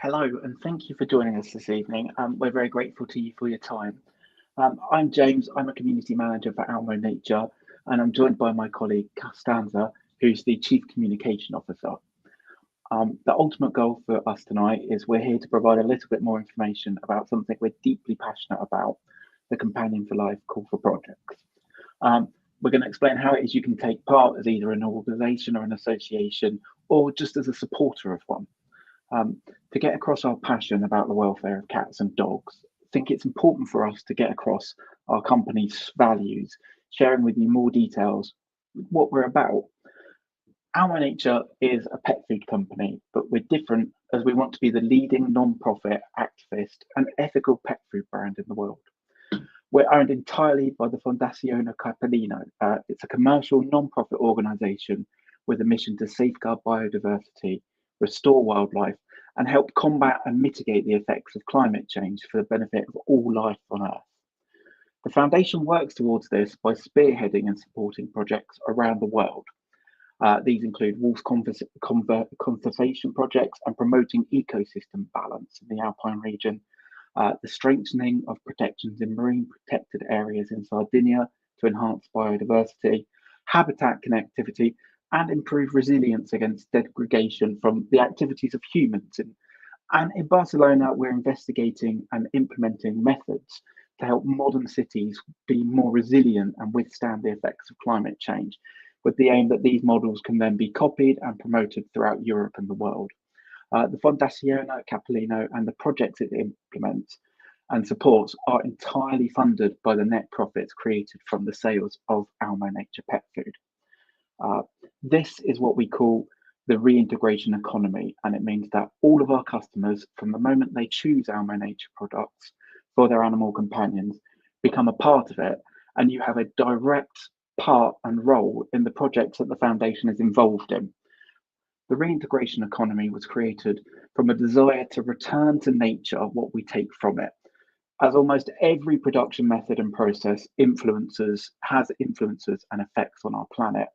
Hello, and thank you for joining us this evening. We're very grateful to you for your time. I'm James, I'm a community manager for Almo Nature, and I'm joined by my colleague Costanza, who's the Chief Communication Officer. The ultimate goal for us tonight is we're here to provide a little bit more information about something we're deeply passionate about, the Companion for Life Call for Projects. We're going to explain how it is you can take part as either an organisation or an association, or just as a supporter of one. To get across our passion about the welfare of cats and dogs, I think it's important for us to get across our company's values, sharing with you more details what we're about. Our Nature is a pet food company, but we're different as we want to be the leading non-profit, activist, and ethical pet food brand in the world. We're owned entirely by the Fondazione Capellino. It's a commercial non-profit organisation with a mission to safeguard biodiversity, restore wildlife, and help combat and mitigate the effects of climate change for the benefit of all life on Earth. The Foundation works towards this by spearheading and supporting projects around the world. These include wolf conservation projects and promoting ecosystem balance in the Alpine region, the strengthening of protections in marine protected areas in Sardinia to enhance biodiversity, habitat connectivity, and improve resilience against degradation from the activities of humans. And in Barcelona, we're investigating and implementing methods to help modern cities be more resilient and withstand the effects of climate change, with the aim that these models can then be copied and promoted throughout Europe and the world. The Fondazione Capellino and the projects it implements and supports are entirely funded by the net profits created from the sales of Almo Nature pet food. This is what we call the reintegration economy, and it means that all of our customers, from the moment they choose Almo Nature products for their animal companions, become a part of it, and you have a direct part and role in the projects that the foundation is involved in. The reintegration economy was created from a desire to return to nature what we take from it. As almost every production method and process has influences and effects on our planet.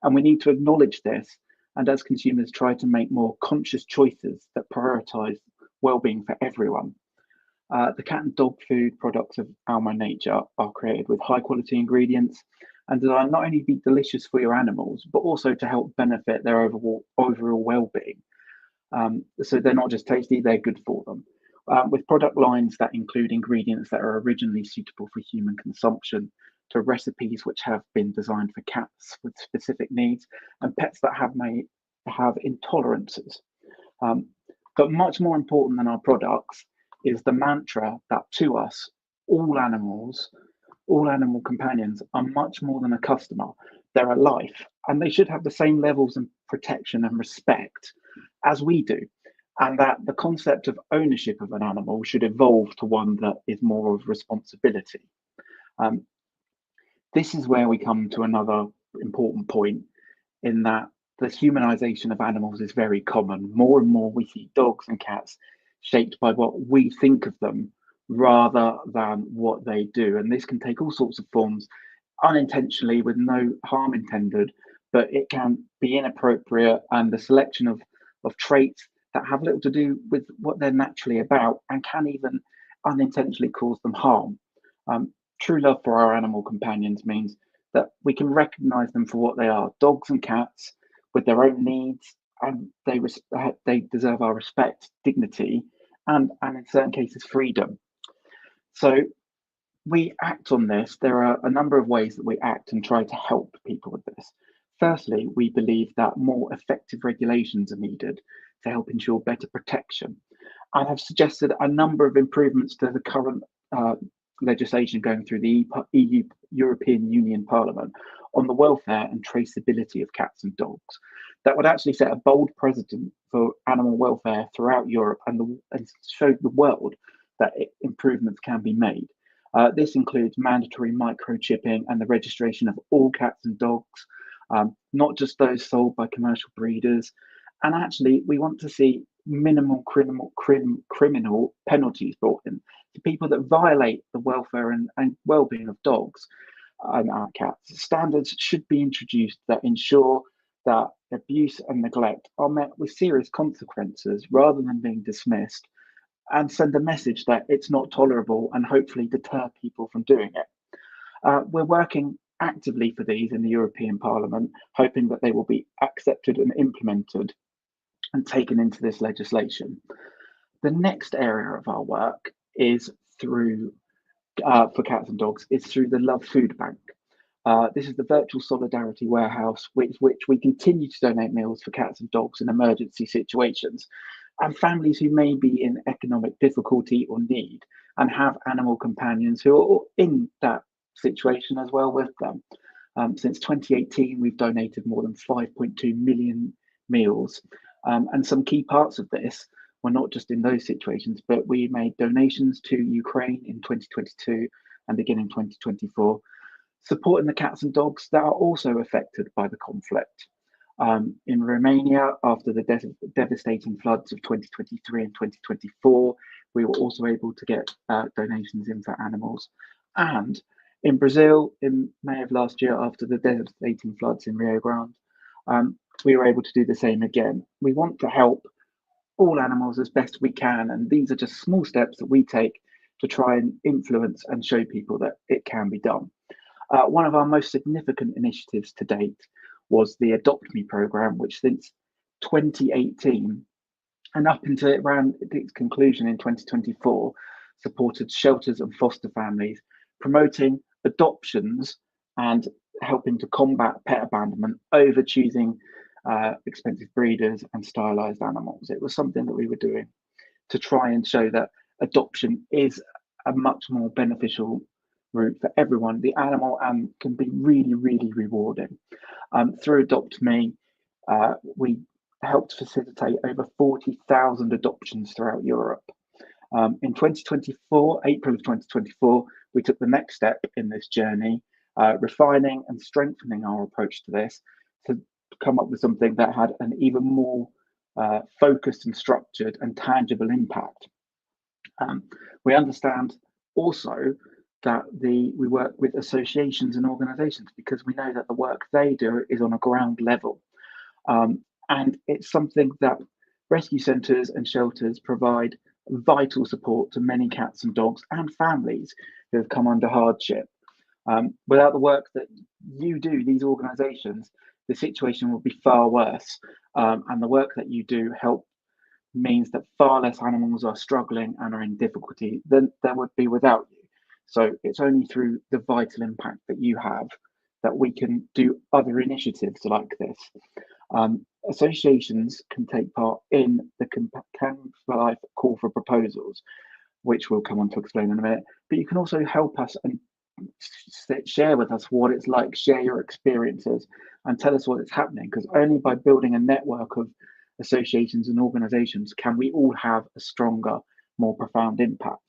And we need to acknowledge this, and as consumers try to make more conscious choices that prioritize well-being for everyone. The cat and dog food products of Almo Nature are created with high quality ingredients and designed not only to be delicious for your animals, but also to help benefit their overall well-being. So they're not just tasty, they're good for them. With product lines that include ingredients that are originally suitable for human consumption, to recipes which have been designed for cats with specific needs and pets that have intolerances. But much more important than our products is the mantra that to us, all animal companions are much more than a customer. They're a life, and they should have the same levels of protection and respect as we do. And that the concept of ownership of an animal should evolve to one that is more of responsibility. This is where we come to another important point, in that the humanization of animals is very common. More and more we see dogs and cats shaped by what we think of them rather than what they do. And this can take all sorts of forms unintentionally with no harm intended, but it can be inappropriate, and the selection of traits that have little to do with what they're naturally about and can even unintentionally cause them harm. True love for our animal companions means that we can recognize them for what they are, dogs and cats with their own needs, and they deserve our respect, dignity, and in certain cases, freedom. So we act on this. There are a number of ways that we act and try to help people with this. Firstly, we believe that more effective regulations are needed to help ensure better protection, and have suggested a number of improvements to the current legislation going through the EU, European Union Parliament on the welfare and traceability of cats and dogs that would actually set a bold precedent for animal welfare throughout Europe and show the world that improvements can be made. This includes mandatory microchipping and the registration of all cats and dogs, not just those sold by commercial breeders. And actually, we want to see minimal criminal penalties brought in to people that violate the welfare and well-being of dogs and our cats. Standards should be introduced that ensure that abuse and neglect are met with serious consequences rather than being dismissed, and send a message that it's not tolerable and hopefully deter people from doing it. We're working actively for these in the European Parliament, hoping that they will be accepted and implemented and taken into this legislation. The next area of our work is through, for cats and dogs, is through the Love Food Bank. This is the virtual solidarity warehouse, which we continue to donate meals for cats and dogs in emergency situations, and families who may be in economic difficulty or need and have animal companions who are in that situation as well with them. Since 2018, we've donated more than 5.2 million meals. And some key parts of this were not just in those situations, but we made donations to Ukraine in 2022 and again in 2024, supporting the cats and dogs that are also affected by the conflict. In Romania, after the devastating floods of 2023 and 2024, we were also able to get donations in for animals. And in Brazil, in May of last year, after the devastating floods in Rio Grande, we were able to do the same again. We want to help all animals as best we can, and these are just small steps that we take to try and influence and show people that it can be done. One of our most significant initiatives to date was the Adopt Me programme, which since 2018 and up until around its conclusion in 2024, supported shelters and foster families, promoting adoptions and helping to combat pet abandonment over choosing expensive breeders and stylized animals. It was something that we were doing to try and show that adoption is a much more beneficial route for everyone, the animal, and can be really, really rewarding. Through Adopt Me, we helped facilitate over 40,000 adoptions throughout Europe. In 2024, April of 2024, we took the next step in this journey, refining and strengthening our approach to this to come up with something that had an even more focused and structured and tangible impact. We understand also that we work with associations and organisations because we know that the work they do is on a ground level. And it's something that rescue centres and shelters provide vital support to many cats and dogs and families who have come under hardship. Without the work that you do, these organisations, the situation will be far worse. And the work that you do means that far less animals are struggling and are in difficulty than there would be without you. So it's only through the vital impact that you have that we can do other initiatives like this. Associations can take part in the Companion for Life call for proposals, which we'll come on to explain in a minute, but you can also help us and share with us what it's like, share your experiences and tell us what is happening, because only by building a network of associations and organisations can we all have a stronger, more profound impact.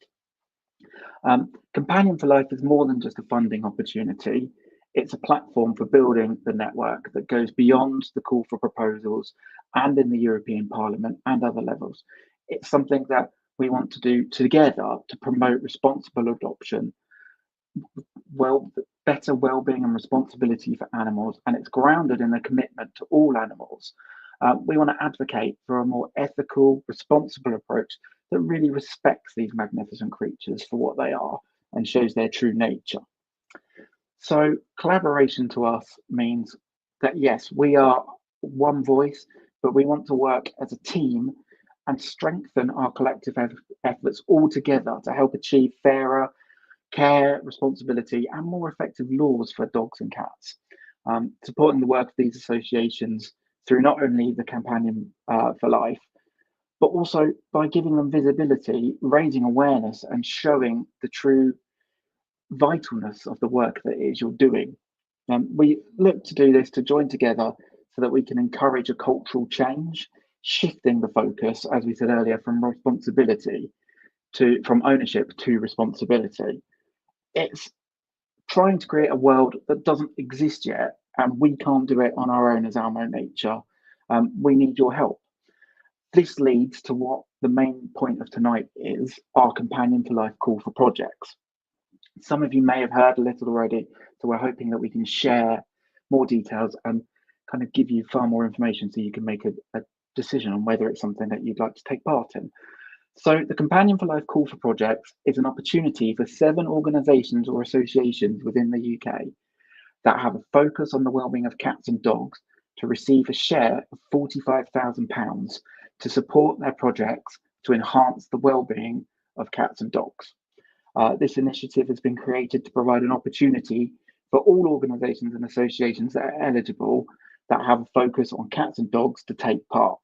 Companion for Life is more than just a funding opportunity. It's a platform for building the network that goes beyond the call for proposals and in the European Parliament and other levels. It's something that we want to do together to promote responsible adoption, better well-being and responsibility for animals, and it's grounded in a commitment to all animals. We want to advocate for a more ethical, responsible approach that really respects these magnificent creatures for what they are and shows their true nature. So collaboration to us means that, yes, we are one voice, but we want to work as a team and strengthen our collective efforts all together to help achieve fairer care, responsibility, and more effective laws for dogs and cats. Supporting the work of these associations through not only the Companion for Life, but also by giving them visibility, raising awareness, and showing the true vitalness of the work that it is you're doing. We look to do this to join together so that we can encourage a cultural change, shifting the focus, as we said earlier, from ownership to responsibility. It's trying to create a world that doesn't exist yet, and we can't do it on our own as Almo Nature. We need your help. This leads to what the main point of tonight is, our Companion for Life call for projects. Some of you may have heard a little already, so we're hoping that we can share more details and kind of give you far more information so you can make a decision on whether it's something that you'd like to take part in. So the Companion for Life Call for Projects is an opportunity for 7 organisations or associations within the UK that have a focus on the wellbeing of cats and dogs to receive a share of £45,000 to support their projects to enhance the wellbeing of cats and dogs. This initiative has been created to provide an opportunity for all organisations and associations that are eligible that have a focus on cats and dogs to take part.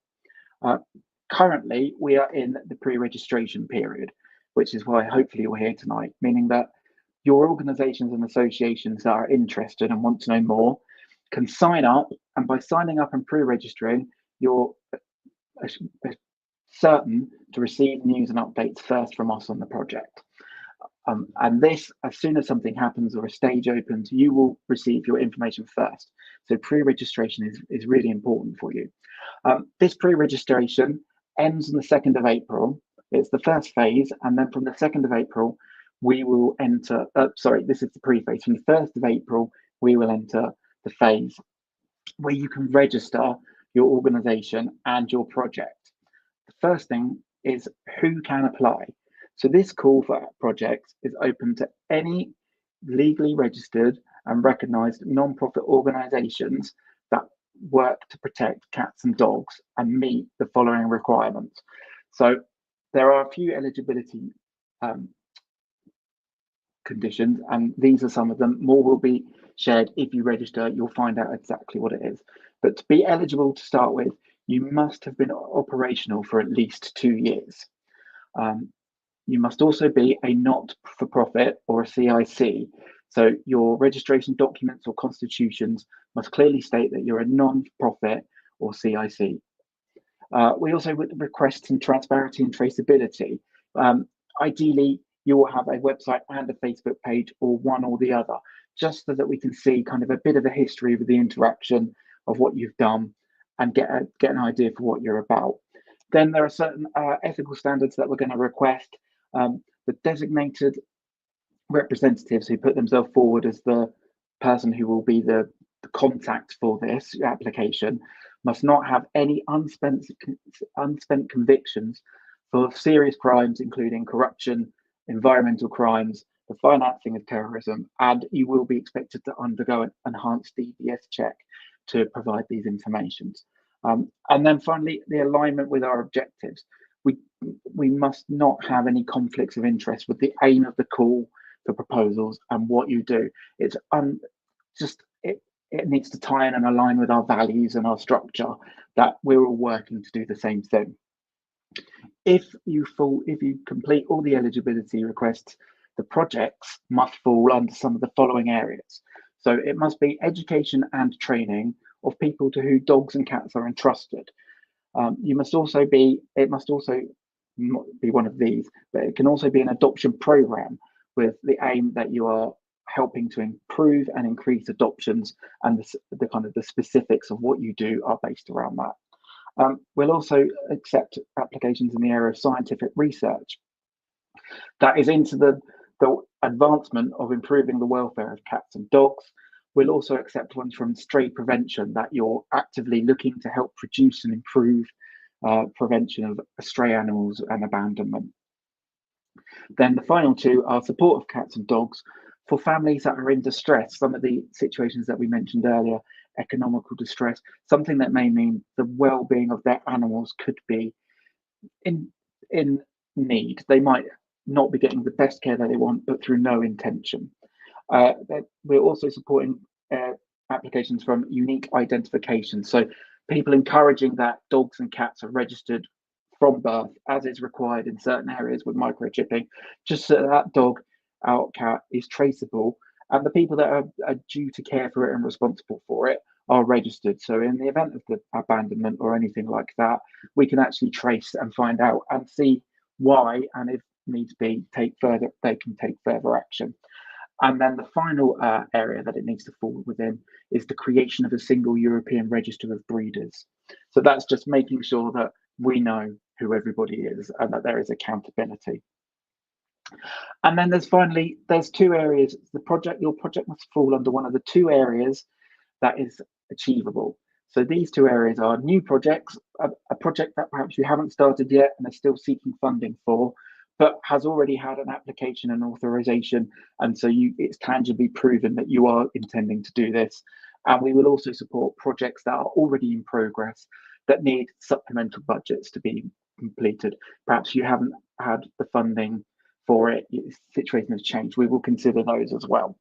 Currently, we are in the pre-registration period, which is why hopefully you're here tonight, meaning that your organisations and associations that are interested and want to know more can sign up, and by signing up and pre-registering, you're certain to receive news and updates first from us on the project. And this, as soon as something happens or a stage opens, you will receive your information first. So pre-registration is really important for you. This pre-registration ends on the 2nd of April. It's the first phase, and then from the 2nd of April, we will enter, this is the pre-phase. From the 1st of April, we will enter the phase where you can register your organisation and your project. The first thing is who can apply. So this call for projects is open to any legally registered and recognised non-profit organisations that work to protect cats and dogs and meet the following requirements. So there are a few eligibility conditions, and these are some of them. More will be shared if you register. You'll find out exactly what it is. But to be eligible to start with, you must have been operational for at least 2 years. You must also be a not-for-profit or a CIC. So your registration documents or constitutions must clearly state that you're a non-profit or CIC. We also request some transparency and traceability. Ideally, you will have a website and a Facebook page, or one or the other, just so that we can see kind of a bit of a history with the interaction of what you've done and get an idea for what you're about. Then there are certain ethical standards that we're going to request. The designated representatives who put themselves forward as the person who will be the contact for this application must not have any unspent convictions for serious crimes, including corruption, environmental crimes, the financing of terrorism, and you will be expected to undergo an enhanced DBS check to provide these informations. And then finally, the alignment with our objectives. We must not have any conflicts of interest with the aim of the call for proposals and what you do. It's it needs to tie in and align with our values and our structure, that we're all working to do the same thing. If you complete all the eligibility requests, the projects must fall under some of the following areas. So it must be education and training of people to whom dogs and cats are entrusted. It must also be one of these, but it can also be an adoption program with the aim that you are helping to improve and increase adoptions, and the kind of the specifics of what you do are based around that. We'll also accept applications in the area of scientific research that is into the advancement of improving the welfare of cats and dogs. We'll also accept ones from stray prevention, that you're actively looking to help produce and improve prevention of stray animals and abandonment. Then the final two are support of cats and dogs for families that are in distress. Some of the situations that we mentioned earlier, economical distress, something that may mean the well-being of their animals could be in need. They might not be getting the best care that they want, but through no intention. We're also supporting applications from unique identification. So people encouraging that dogs and cats are registered from birth, as is required in certain areas with microchipping, just so that dog or cat is traceable, and the people that are due to care for it and responsible for it are registered. So in the event of the abandonment or anything like that, we can actually trace and find out and see why, and if needs be, they can take further action. And then the final area that it needs to fall within is the creation of a single European register of breeders. So that's just making sure that we know who everybody is and that there is accountability. And then there's 2 areas. Your project must fall under one of the 2 areas that is achievable. So these two areas are new projects, a project that perhaps you haven't started yet and are still seeking funding for, but has already had an application and authorization, and so it's tangibly proven that you are intending to do this. And we will also support projects that are already in progress that need supplemental budgets to be completed. Perhaps you haven't had the funding for it, the situation has changed. We will consider those as well.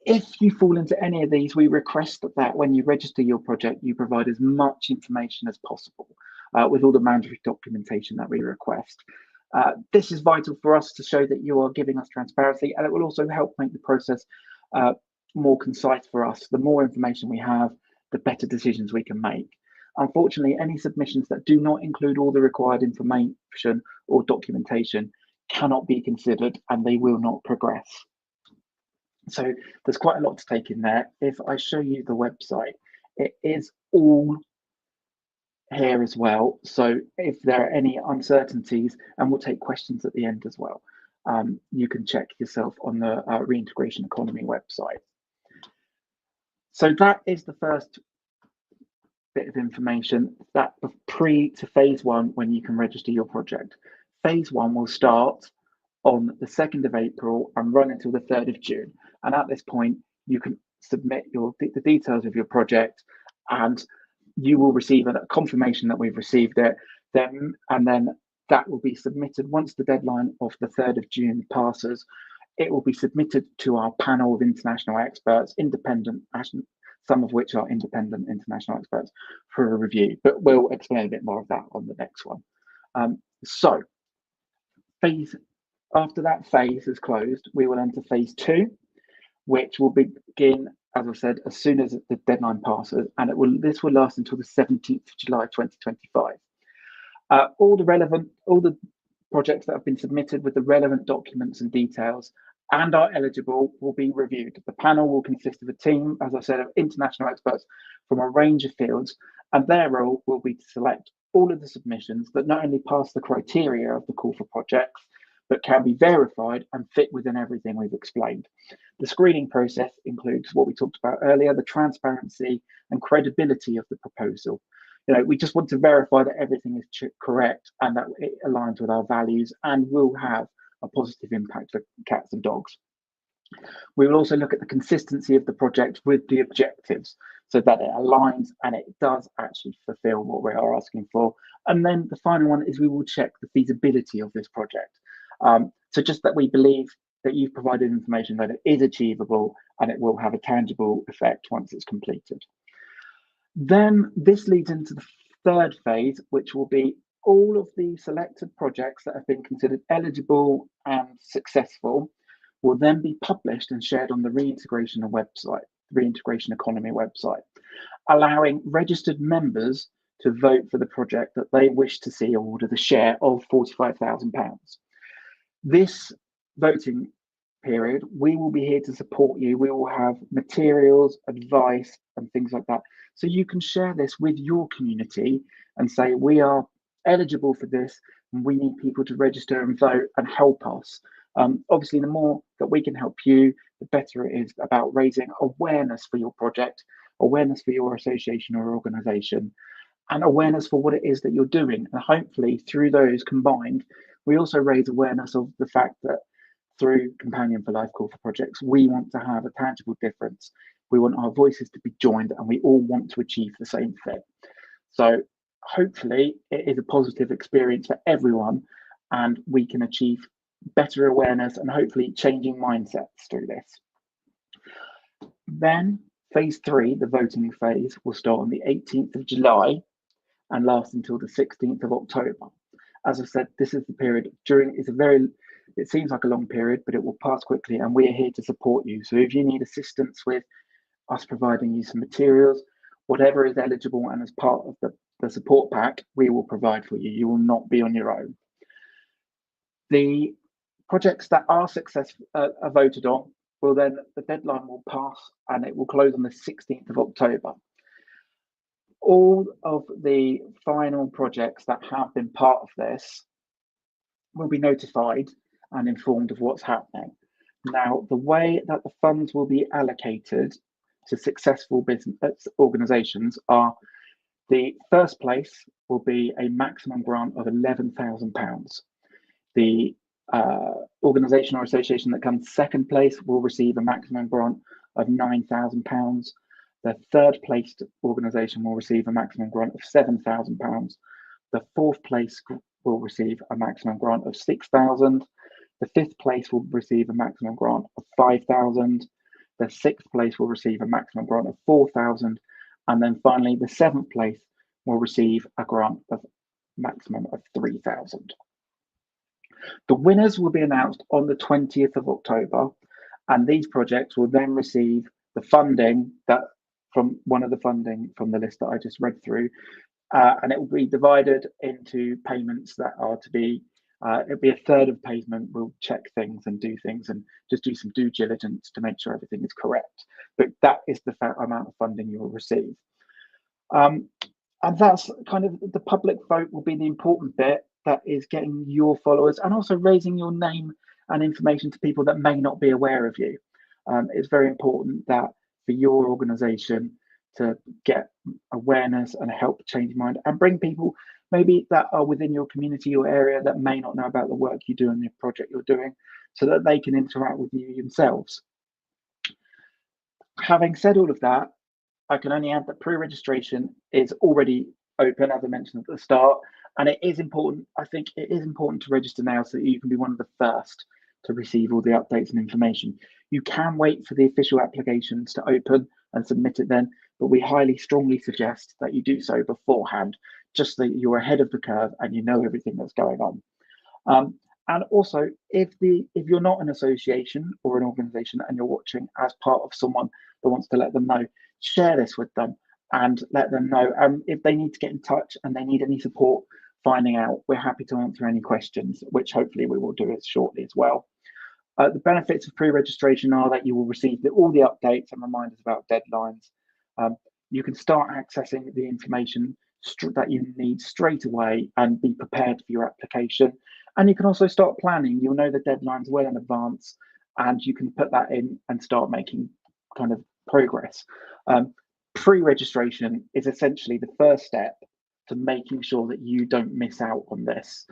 If you fall into any of these, we request that when you register your project, you provide as much information as possible with all the mandatory documentation that we request. This is vital for us to show that you are giving us transparency, and it will also help make the process more concise for us. The more information we have, the better decisions we can make. Unfortunately, any submissions that do not include all the required information or documentation cannot be considered, and they will not progress. So there's quite a lot to take in there. If I show you the website, it is all here as well. So if there are any uncertainties, and we'll take questions at the end as well, you can check yourself on the Reintegration Economy website. So that is the first bit of information, that pre to phase one, when you can register your project. Phase one will start on the 2nd of April and run until the 3rd of June. And at this point, you can submit the details of your project, and you will receive a confirmation that we've received it. And then that will be submitted once the deadline of the 3rd of June passes. It will be submitted to our panel of international experts, some of which are independent international experts, for a review. But we'll explain a bit more of that on the next one. So after that phase is closed, we will enter phase two, which will begin, as I said, as soon as the deadline passes, and this will last until the 17th of July 2025. All the projects that have been submitted with the relevant documents and details and are eligible will be reviewed. The panel will consist of a team, as I said, of international experts from a range of fields, and their role will be to select all of the submissions that not only pass the criteria of the call for projects, but can be verified and fit within everything we've explained. The screening process includes what we talked about earlier, the transparency and credibility of the proposal. We just want to verify that everything is correct and that it aligns with our values and will have a positive impact for cats and dogs. We will also look at the consistency of the project with the objectives, so that it aligns and it does actually fulfill what we are asking for. And then the final one is we will check the feasibility of this project. So just that we believe that you've provided information that it is achievable and it will have a tangible effect once it's completed. Then this leads into the third phase, which will be all of the selected projects that have been considered eligible and successful will then be published and shared on the Reintegration Economy website, allowing registered members to vote for the project that they wish to see awarded a share of £45,000. This voting period, we will be here to support you. We will have materials, advice, and things like that. So you can share this with your community and say, we are eligible for this, and we need people to register and vote and help us. Obviously, the more that we can help you, the better it is about raising awareness for your project, awareness for your association or organization, and awareness for what it is that you're doing. And hopefully through those combined, we also raise awareness of the fact that through Companion for Life Call for Projects, we want to have a tangible difference. We want our voices to be joined, and we all want to achieve the same thing. So hopefully it is a positive experience for everyone, and we can achieve better awareness and hopefully changing mindsets through this. Then phase three, the voting phase, will start on the 18th of July and last until the 16th of October. As I said, this is the period it seems like a long period, but it will pass quickly, and we are here to support you. So if you need assistance with us providing you some materials, whatever is eligible and as part of the support pack, we will provide for you. You will not be on your own. The projects that are successful are voted on, the deadline will pass and it will close on the 16th of October. All of the final projects that have been part of this will be notified and informed of what's happening. Now, the way that the funds will be allocated to successful business organisations are: the first place will be a maximum grant of £11,000. The organisation or association that comes second place will receive a maximum grant of £9,000. The third placed organisation will receive a maximum grant of £7,000. The fourth place will receive a maximum grant of £6,000. The fifth place will receive a maximum grant of £5,000. The sixth place will receive a maximum grant of £4,000. And then finally, the seventh place will receive a grant of maximum of £3,000. The winners will be announced on the 20th of October, and these projects will then receive the funding from the list that I just read through, and it will be divided into payments that are to be, it'll be a third of payment. We'll check things and do things and just do some due diligence to make sure everything is correct. But that is the amount of funding you will receive. And that's kind of the public vote will be the important bit, that is getting your followers and also raising your name and information to people that may not be aware of you. It's very important that for your organisation to get awareness and help change mind and bring people maybe that are within your community or area that may not know about the work you do and the project you're doing, so that they can interact with you themselves. Having said all of that, I can only add that pre-registration is already open, as I mentioned at the start, and it is important. I think it is important to register now so that you can be one of the first to receive all the updates and information. You can wait for the official applications to open and submit it then, but we highly strongly suggest that you do so beforehand, just so that you're ahead of the curve and you know everything that's going on. And also, if you're not an association or an organisation and you're watching as part of someone that wants to let them know, share this with them and let them know. If they need to get in touch and they need any support finding out, we're happy to answer any questions, which hopefully we will do it shortly as well. The benefits of pre-registration are that you will receive all the updates and reminders about deadlines. You can start accessing the information that you need straight away and be prepared for your application. And you can also start planning. You'll know the deadlines well in advance, and you can put that in and start making kind of progress. Pre-registration is essentially the first step to making sure that you don't miss out on this.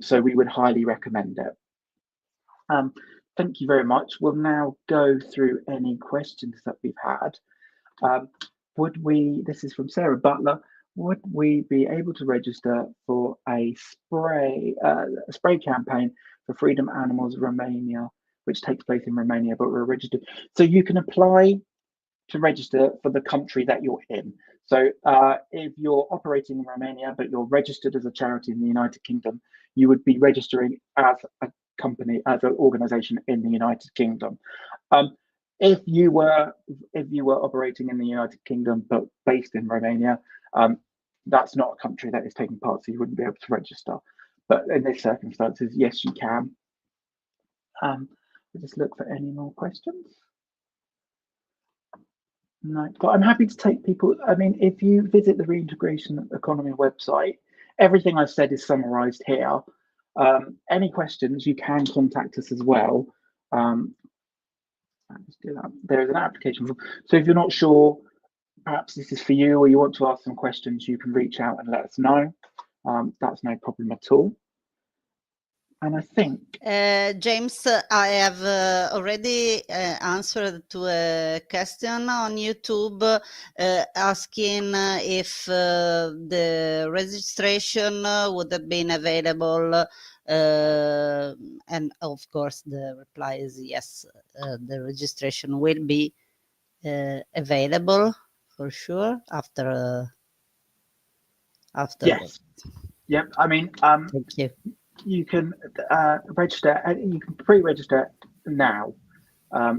So we would highly recommend it. Thank you very much. We'll now go through any questions that we've had. This is from Sarah Butler, would we be able to register for a spray campaign for Freedom Animals Romania, which takes place in Romania, but we're registered? So you can apply to register for the country that you're in. So if you're operating in Romania, but you're registered as a charity in the United Kingdom, you would be registering as a company, as an organization in the United Kingdom. If you were operating in the United Kingdom but based in Romania, that's not a country that is taking part, so you wouldn't be able to register. But in these circumstances, yes, you can. We'll just look for any more questions. No, but I'm happy to take people. I mean, if you visit the Reintegration Economy website, everything I've said is summarized here. Any questions, you can contact us as well. Let's do that. There is an application form. So if you're not sure, perhaps this is for you, or you want to ask some questions, you can reach out and let us know. That's no problem at all. And I think James, I have already answered to a question on YouTube asking if the registration would have been available, and of course the reply is yes, the registration will be available for sure after yes. Yep. I mean, thank you. You can register, and you can pre-register now,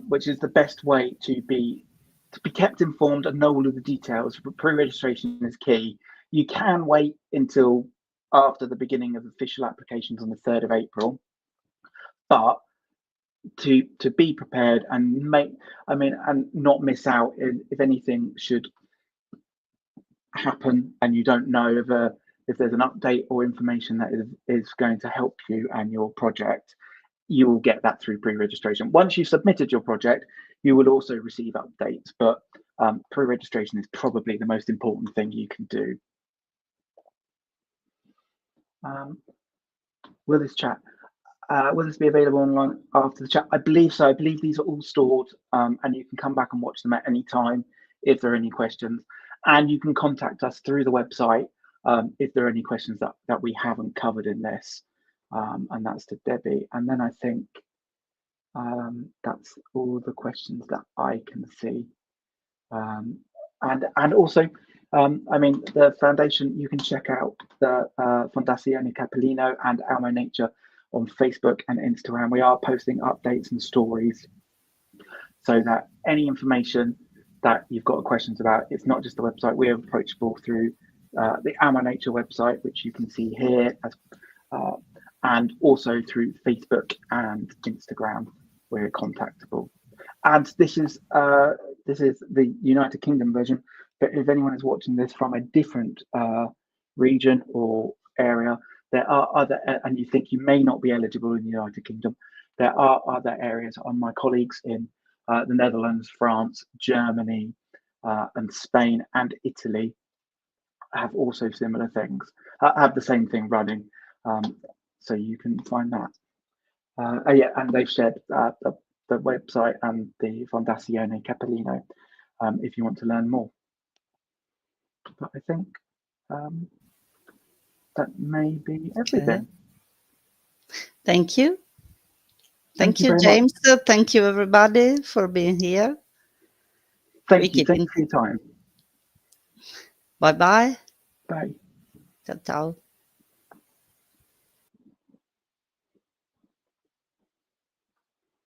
which is the best way to be kept informed and know all of the details. But pre-registration is key. You can wait until after the beginning of official applications on the 3rd of April, but to be prepared and not miss out if anything should happen and you don't know if there's an update or information that is going to help you and your project, you will get that through pre-registration. Once you've submitted your project, You will also receive updates, but pre-registration is probably the most important thing you can do. Will this be available online after the chat? I believe so. I believe these are all stored, and you can come back and watch them at any time if there are any questions. And you can contact us through the website if there are any questions that we haven't covered in this. And that's to Debbie. And then I think that's all the questions that I can see. And also, I mean, the foundation, you can check out the Fondazione Capellino and Almo Nature on Facebook and Instagram. We are posting updates and stories so that any information that you've got questions about, it's not just the website. We are approachable through the Almo Nature website, which you can see here, and also through Facebook and Instagram. We're contactable. And this is the United Kingdom version. But if anyone is watching this from a different region or area, there are other, and you think you may not be eligible in the United Kingdom, there are other areas. On my colleagues in the Netherlands, France, Germany, and Spain and Italy have also similar things, have the same thing running. So you can find that. Yeah, and they've shared the website and the Fondazione Capellino if you want to learn more. But I think that may be everything. Thank you. Thank you, James. Thank you, everybody, for being here. Thank you for your time. Bye-bye. Bye. Ciao, ciao.